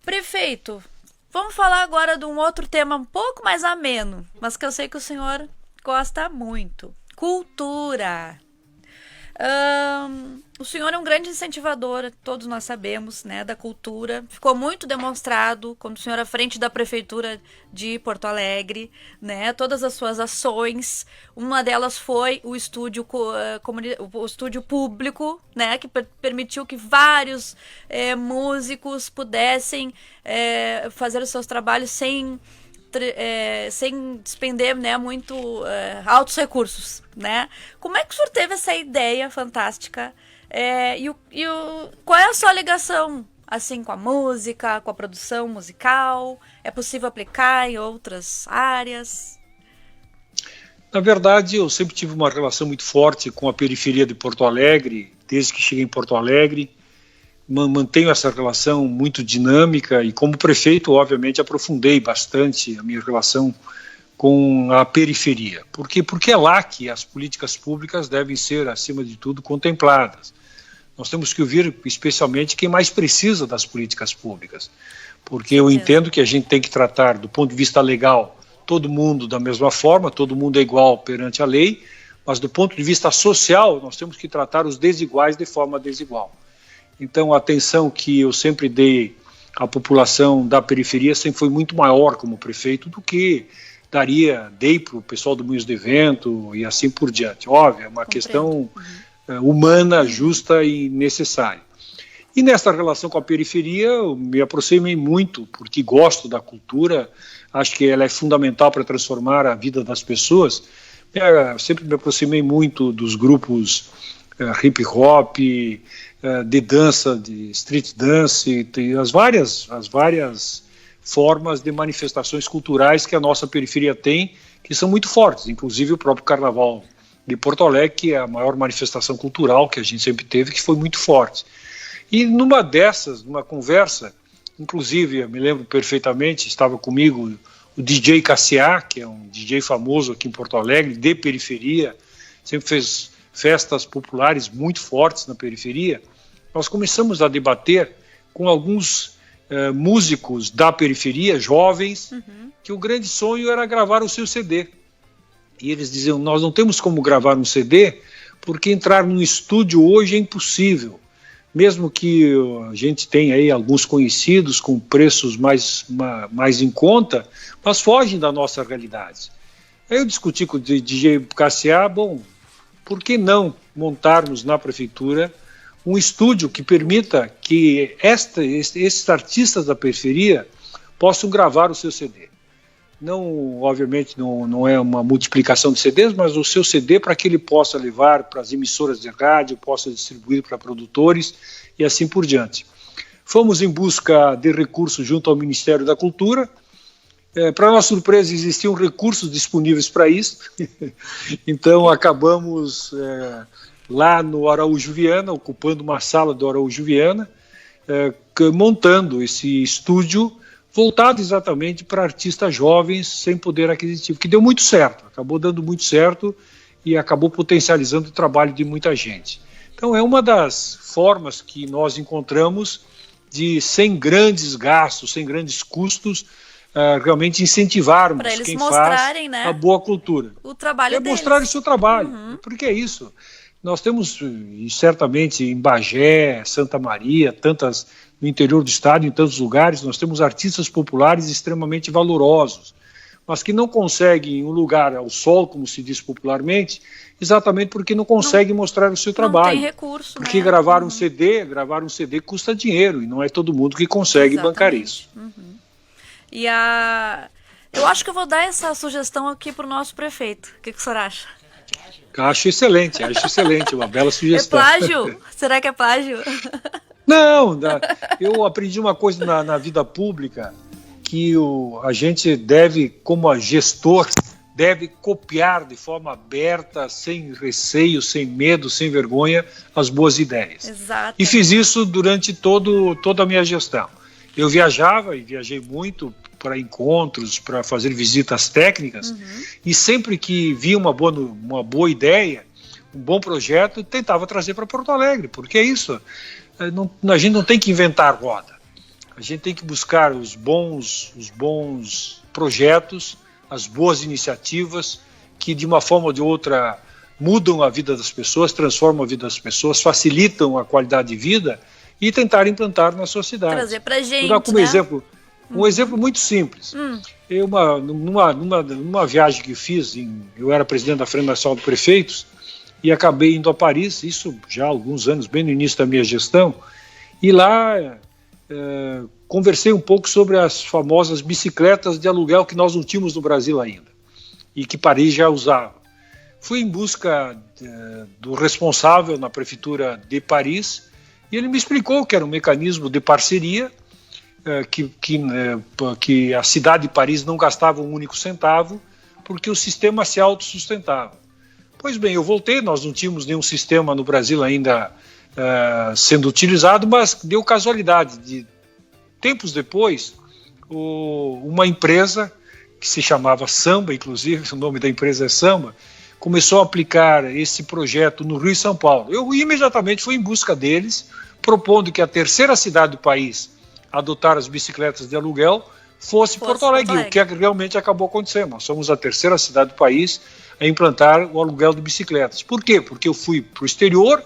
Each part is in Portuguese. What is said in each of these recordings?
Prefeito, vamos falar agora de um outro tema um pouco mais ameno, mas que eu sei que o senhor gosta muito. Cultura. O senhor é um grande incentivador, todos nós sabemos, né, da cultura. Ficou muito demonstrado quando o senhor à frente da prefeitura de Porto Alegre, né, todas as suas ações. Uma delas foi o estúdio, o estúdio público, né, que permitiu que vários músicos pudessem fazer os seus trabalhos sem despender, né, muito altos recursos, né? Como é que o senhor teve essa ideia fantástica? Qual é a sua ligação, assim, com a música, com a produção musical? É possível aplicar em outras áreas? Na verdade, eu sempre tive uma relação muito forte com a periferia de Porto Alegre, desde que cheguei em Porto Alegre. Mantenho essa relação muito dinâmica e, como prefeito, obviamente, aprofundei bastante a minha relação com a periferia. Por quê? Porque é lá que as políticas públicas devem ser, acima de tudo, contempladas. Nós temos que ouvir, especialmente, quem mais precisa das políticas públicas. Porque eu entendo que a gente tem que tratar, do ponto de vista legal, todo mundo da mesma forma, todo mundo é igual perante a lei, mas do ponto de vista social, nós temos que tratar os desiguais de forma desigual. Então, a atenção que eu sempre dei à população da periferia sempre foi muito maior como prefeito do que dei para o pessoal do Moinhos de Vento e assim por diante. Óbvio, é uma questão humana, justa e necessária. E nessa relação com a periferia, eu me aproximei muito, porque gosto da cultura, acho que ela é fundamental para transformar a vida das pessoas. Eu sempre me aproximei muito dos grupos hip hop, de dança, de street dance, as várias formas de manifestações culturais que a nossa periferia tem, que são muito fortes, inclusive o próprio Carnaval de Porto Alegre, que é a maior manifestação cultural que a gente sempre teve, que foi muito forte. E numa conversa, inclusive, eu me lembro perfeitamente, estava comigo o DJ Cassiá, que é um DJ famoso aqui em Porto Alegre, de periferia, sempre fez festas populares muito fortes na periferia. Nós começamos a debater com alguns músicos da periferia, jovens, que o grande sonho era gravar o seu CD. E eles diziam, nós não temos como gravar um CD, porque entrar num estúdio hoje é impossível. Mesmo que a gente tenha aí alguns conhecidos com preços mais em conta, mas fogem da nossa realidade. Aí eu discuti com o DJ Cassiá, por que não montarmos na prefeitura um estúdio que permita que esses artistas da periferia possam gravar o seu CD. Não, obviamente, não é uma multiplicação de CDs, mas o seu CD para que ele possa levar para as emissoras de rádio, possa distribuir para produtores e assim por diante. Fomos em busca de recursos junto ao Ministério da Cultura. Para nossa surpresa, existiam recursos disponíveis para isso. Então, acabamos lá no Araújo Viana, ocupando uma sala do Araújo Viana, montando esse estúdio voltado exatamente para artistas jovens sem poder aquisitivo, que deu muito certo, acabou dando muito certo e acabou potencializando o trabalho de muita gente. Então é uma das formas que nós encontramos de, sem grandes gastos, sem grandes custos, realmente incentivarmos quem faz, né, a boa cultura. O trabalho deles. Mostrar o seu trabalho, porque é isso. Nós temos, certamente, em Bagé, Santa Maria, tantas no interior do estado, em tantos lugares, nós temos artistas populares extremamente valorosos, mas que não conseguem um lugar ao sol, como se diz popularmente, exatamente porque não conseguem mostrar o seu trabalho. Não tem recurso, porque né? gravar um CD custa dinheiro, e não é todo mundo que consegue bancar isso. Eu acho que eu vou dar essa sugestão aqui para o nosso prefeito. O que o senhor acha? Acho excelente, uma bela sugestão. É plágio? Será que é plágio? Não, eu aprendi uma coisa na vida pública, que a gente deve, como gestor, deve copiar de forma aberta, sem receio, sem medo, sem vergonha, as boas ideias. Exato. E fiz isso durante toda a minha gestão. Eu viajei muito para encontros, para fazer visitas técnicas, e sempre que via uma boa ideia, um bom projeto, tentava trazer para Porto Alegre, porque é isso. A gente não tem que inventar roda. A gente tem que buscar os bons projetos, as boas iniciativas que, de uma forma ou de outra, mudam a vida das pessoas, transformam a vida das pessoas, facilitam a qualidade de vida e tentar implantar na sociedade. Trazer para a gente, vou dar como exemplo, um exemplo muito simples. Eu, numa viagem que fiz, eu era presidente da Frente Nacional de Prefeitos e acabei indo a Paris, isso já há alguns anos, bem no início da minha gestão, e lá conversei um pouco sobre as famosas bicicletas de aluguel que nós não tínhamos no Brasil ainda e que Paris já usava. Fui em busca do responsável na prefeitura de Paris e ele me explicou que era um mecanismo de parceria, que a cidade de Paris não gastava um único centavo porque o sistema se autossustentava. Pois bem, eu voltei, nós não tínhamos nenhum sistema no Brasil ainda sendo utilizado, mas deu casualidade de tempos depois uma empresa que se chamava Samba, inclusive o nome da empresa é Samba, começou a aplicar esse projeto no Rio e São Paulo. Eu imediatamente fui em busca deles, propondo que a terceira cidade do país a adotar as bicicletas de aluguel fosse Porto Alegre, o que realmente acabou acontecendo. Nós somos a terceira cidade do país a implantar o aluguel de bicicletas. Por quê? Porque eu fui para o exterior,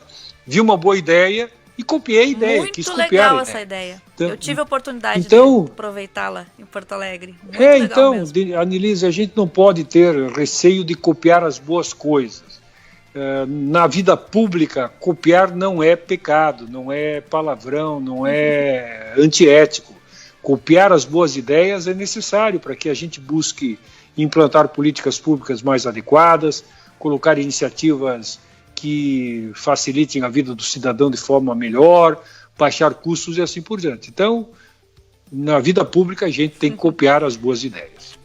vi uma boa ideia e copiei a ideia. Muito legal essa ideia. Então, eu tive a oportunidade de aproveitá-la em Porto Alegre. Muito legal mesmo. Anelise, a gente não pode ter receio de copiar as boas coisas. Na vida pública, copiar não é pecado, não é palavrão, não é antiético. Copiar as boas ideias é necessário para que a gente busque implantar políticas públicas mais adequadas, colocar iniciativas que facilitem a vida do cidadão de forma melhor, baixar custos e assim por diante. Então, na vida pública, a gente tem que copiar as boas ideias.